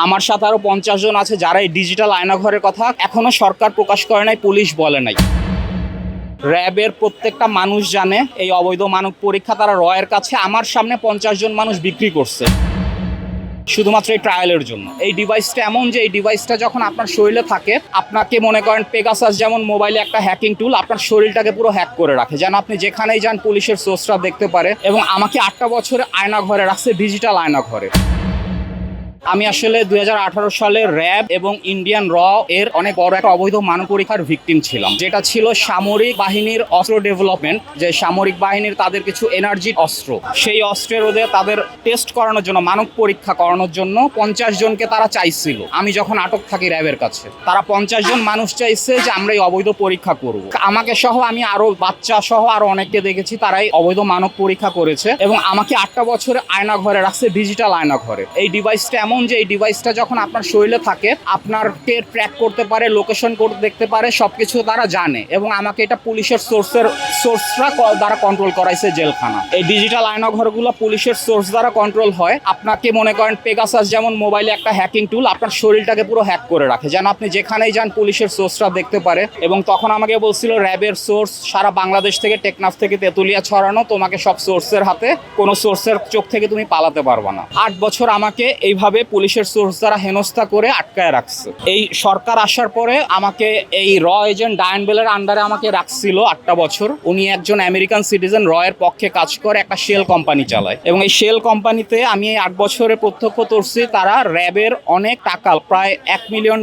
আমার সাথে আরো 50 জন আছে যারা এই ডিজিটাল আয়নাঘরের কথা এখনো সরকার প্রকাশ করে নাই, পুলিশ বলে নাই। র্যাবের প্রত্যেকটা মানুষ জানে এই অবৈধ মানব পরীক্ষা তারা রয়ের কাছে আমার সামনে 50 জন মানুষ বিক্রি করছে শুধুমাত্র এই ট্রায়ালের জন্য। এই ডিভাইসটা এমন যে এই ডিভাইসটা যখন আপনার শরীরে থাকে, আপনাকে মনে করেন পেগাসাস যেমন মোবাইলে একটা হ্যাকিং টুল আপনার শরীরটাকে পুরো হ্যাক করে রাখে, যেন আপনি যেখানেই যান পুলিশের সোর্সটা দেখতে পারে। এবং আমাকে 8টা বছরে আয়না ঘরে রাখছে, ডিজিটাল আয়না ঘরে। আমি আসলে 2018 সালে র্যাব এবং ইন্ডিয়ান র এর অনেক বড় একটা অবৈধ মানব পরীক্ষার ভিকটিম ছিলাম, যেটা ছিল সামরিক বাহিনীর অস্ত্র ডেভেলপমেন্ট। যে সামরিক বাহিনীর তাদের কিছু এনার্জি অস্ত্র, সেই অস্ত্রের ওদের তাদের টেস্ট করানোর জন্য, মানব পরীক্ষা করানোর জন্য 50 জনকে তারা চাইছিল। আমি যখন আটক থাকি র্যাবের কাছে, তারা 50 জন মানুষ চাইছে যে আমরা এই অবৈধ পরীক্ষা করব। আমাকে সহ আমি আরো বাচ্চা সহ আরো অনেককে দেখেছি তারাই অবৈধ মানব পরীক্ষা করেছে এবং আমাকে 8টা বছরে আয়না ঘরে রাখছে, ডিজিটাল আয়না ঘরে। এই ডিভাইসটা এমন যে এই ডিভাইসটা যখন আপনার শরীরে থাকে, আপনারকে ট্র্যাক করতে পারে, লোকেশন কোড দেখতে পারে, সবকিছু তারা জানে। এবং আমাকে এটা পুলিশের সোর্সরা দ্বারা কন্ট্রোল করাইছে জেলখানা। এই ডিজিটাল আয়না ঘরগুলো পুলিশের সোর্স দ্বারা কন্ট্রোল হয়। আপনাকে মনে করেন পেগাসাস যেমন মোবাইলে একটা হ্যাকিং টুল আপনার শরীরটাকে পুরো হ্যাক করে রাখে, যেন আপনি যেখানেই যান পুলিশের সোর্সরা দেখতে পারে। এবং তখন আমাকে বলছিল র্যাবের সোর্স সারা বাংলাদেশ থেকে, টেকনাফ থেকে তেতুলিয়া ছড়ানো, তোমাকে সব সোর্সের হাতে, কোনো সোর্সের চোখ থেকে তুমি পালাতে পারবা না। 8 বছর আমাকে এইভাবে পুলিশের সোর্স দ্বারা হেনস্থা করে আটকায় রাখছে। এই সরকার আসার পরে আমাকে এই র এজেন্ট ডায়ান বেলের আন্ডারে আমাকে রাখছিল 8টা বছর। উনি একজন আমেরিকান সিটিজেন, রয়ের পক্ষে কাজ করে, একটা শেল কোম্পানি চালায়। এবং এই শেল কোম্পানিতে আমি এই 8 বছরে প্রত্যক্ষ করছি তারা র্যাবের অনেক টাকা, প্রায় $1 মিলিয়ন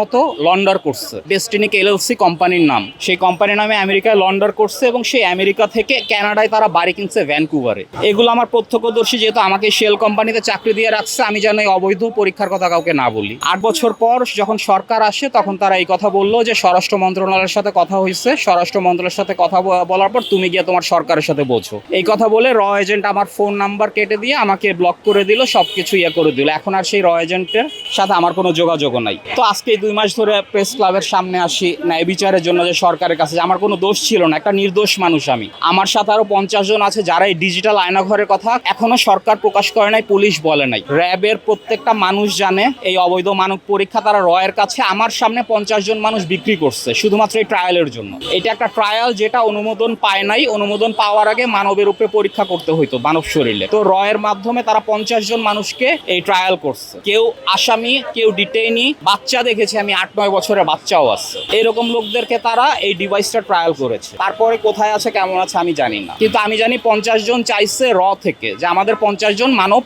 মতো লন্ডার করছে। ডেস্টিনিক এলএলসি কোম্পানির নাম, সেই কোম্পানির নামে আমেরিকায় লন্ডার করছে এবং সেই আমেরিকা থেকে কানাডায় তারা বাড়ি কিনছে ভ্যানকুভারে। এগুলো আমার প্রত্যক্ষদর্শী, যেহেতু আমাকে শেল কোম্পানিতে চাকরি দিয়ে রাখছে, আমি যেন এই অবৈধ পরীক্ষার কথা কাউকে না বলি। 8 বছর পর যখন সরকার আসে তখন তারা এই কথা বললো যে স্বরাষ্ট্র মন্ত্রণালয়ের সাথে কথা হয়েছে, স্বরাষ্ট্র মন্ত্রণালয়ের সাথে কথা বলার পর তুমি গিয়ে তোমার সরকারের সাথে বোঝো। এই কথা বলে র এজেন্ট আমার ফোন নাম্বার কেটে দিয়ে আমাকে ব্লক করে দিল, সবকিছু করে দিল। এখন আর সেই র এজেন্টের সাথে আমার কোনো যোগাযোগও নাই। তো আজকে 2 মাস ধরে প্রেস ক্লাবের সামনে আসি ন্যায় বিচারের জন্য, যে সরকারের কাছে আমার কোনো দোষ ছিল না, একটা নির্দোষ মানুষ আমি। আমার সাথে আরো 50 জন আছে যারা এই ডিজিটাল আয়নাঘরের কথা এখনো সরকার প্রকাশ করে নাই, পুলিশ বলে নাই। র্যাবের প্রত্যেকটা মানুষ জানে এই অবৈধ মানব পরীক্ষা তারা রয়ের কাছে আমার সামনে 50 জন মানুষ বিক্রি করছে শুধুমাত্র এই ট্রায়ালের জন্য। এটা একটা ট্রায়াল যেটা অনুমোদন পায় নাই। অনুমোদন পাওয়ার আগে মানবের উপরে পরীক্ষা করতে হইতো, মানব শরীরে। তো রয়ের মাধ্যমে তারা 50 জন মানুষকে এই ট্রায়াল করছে। কেউ আসামি, কেউ ডিটেইনি, বাচ্চা দেখেছি আমি, 8-9 বছরের বাচ্চাও আছে। এরকম লোকদেরকে তারা এই ডিভাইসটা ট্রায়াল করেছে। তারপরে কোথায় আছে, কেমন আছে আমি জানি না, কিন্তু আমি জানি 50 জন চাইছে র থেকে যে আমাদের 50 জন মানব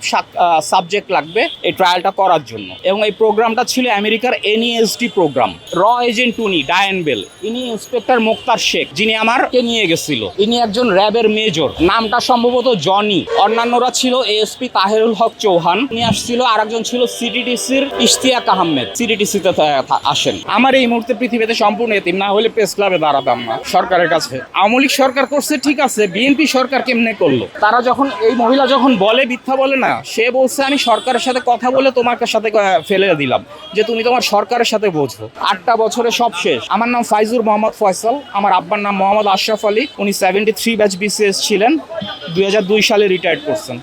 সাবজেক্ট লাগবে এই ট্রায়ালটা করার জন্য। এবং এই প্রোগ্রামটা ছিল আমেরিকার এনইএসডি প্রোগ্রাম। র এজেন্ট উনি ডায়ান বেল, ইনি ইন্সপেক্টর মুক্তার শেখ, যিনি আমারকে নিয়ে গেছিল। ইনি একজন র্যাবের মেজর, নামটা সম্ভবত জনি। অন্যান্যরা ছিল এএসপি তাহেরুল হক চৌহান, উনি আসছিল। আর একজন ছিল সিটিটিসির ইশতিয়াক আহমেদ, সিটিটিসিতে আসেন। আমার এই মুহূর্তে পৃথিবীতে সম্পূর্ণ এতিম, না হলে প্রেস ক্লাবে দাঁড়াতাম না সরকারের কাছে। আওয়ামী লীগ সরকার করছে ঠিক আছে, বিএনপি সরকার কেমনে করলো? তারা যখন, এই মহিলা যখন বলে, মিথ্যা বলে না, সে বলছে আমি সরকারের সাথে কথা বলে তোমার সাথে ফেলে দিলাম যে তুমি তোমার সরকারের সাথে বোঝো। 8টা বছরে সব শেষ। আমার নাম ফাইজুর মোহাম্মদ ফয়সাল, আমার আব্বার নাম মোহাম্মদ আশরাফ আলী। উনি 73 ব্যাচ বিসিএস ছিলেন, 2002 সালে রিটায়ার্ড করছেন।